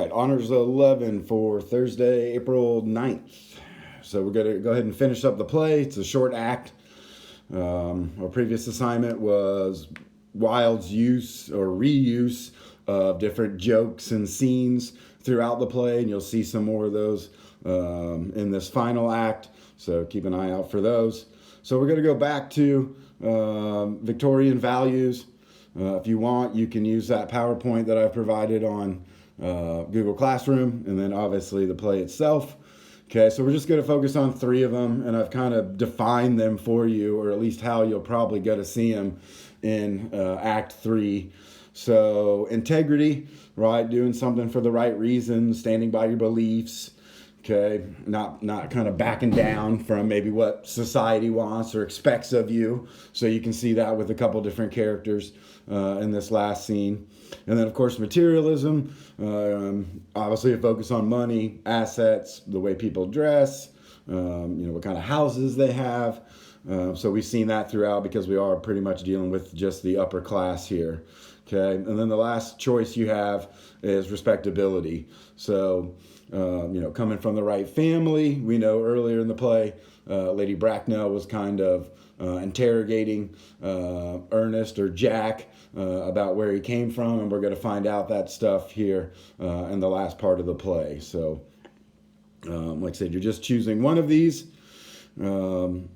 right, Honors 11 for Thursday, April 9th. So we're going to go ahead and finish up the play. It's a short act. Our previous assignment was Wilde's use or reuse of different jokes and scenes throughout the play, and you'll see some more of those in this final act. So keep an eye out for those. So we're going to go back to Victorian values. If you want, you can use that PowerPoint that I've provided on Google Classroom, and then obviously the play itself. Okay, so we're just going to focus on three of them, and I've kind of defined them for you, or at least how you'll probably get to see them in Act 3. So integrity, right? Doing something for the right reasons, standing by your beliefs. Okay, not kind of backing down from maybe what society wants or expects of you. So you can see that with a couple different characters in this last scene. And then, of course, materialism. Obviously, a focus on money, assets, the way people dress, what kind of houses they have. So we've seen that throughout because we are pretty much dealing with just the upper class here. Okay, and then the last choice you have is respectability. So, coming from the right family. We know earlier in the play, Lady Bracknell was kind of interrogating Ernest or Jack about where he came from, and we're going to find out that stuff here in the last part of the play. So, like I said, you're just choosing one of these. And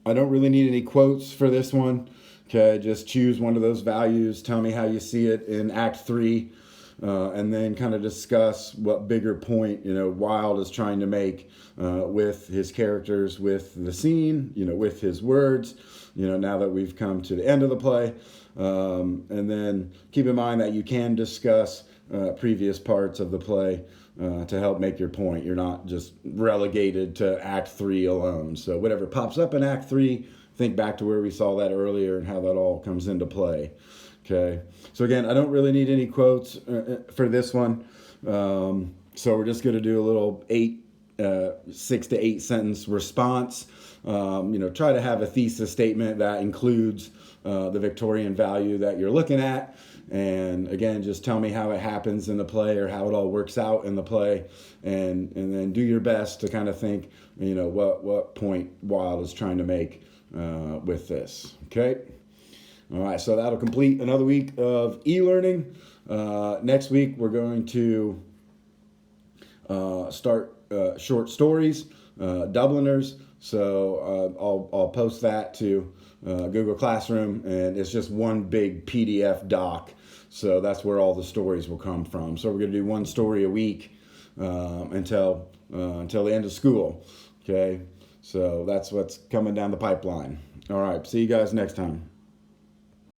I don't really need any quotes for this one. Okay, just choose one of those values. Tell me how you see it in Act 3. And then kind of discuss what bigger point, Wilde is trying to make with his characters, with the scene, with his words, now that we've come to the end of the play. And then keep in mind that you can discuss previous parts of the play to help make your point. You're not just relegated to Act 3 alone. So whatever pops up in Act 3, think back to where we saw that earlier and how that all comes into play. Okay, so again, I don't really need any quotes for this one. So we're just going to do a little 6 to 8 sentence response. Try to have a thesis statement that includes the Victorian value that you're looking at. And again, just tell me how it happens in the play or how it all works out in the play. And then do your best to kind of think, what point Wilde is trying to make with this. Okay. All right, so that'll complete another week of e-learning. Next week, we're going to start short stories, Dubliners. So I'll post that to Google Classroom, and it's just one big PDF doc. So that's where all the stories will come from. So we're going to do one story a week until the end of school. Okay, so that's what's coming down the pipeline. All right, see you guys next time.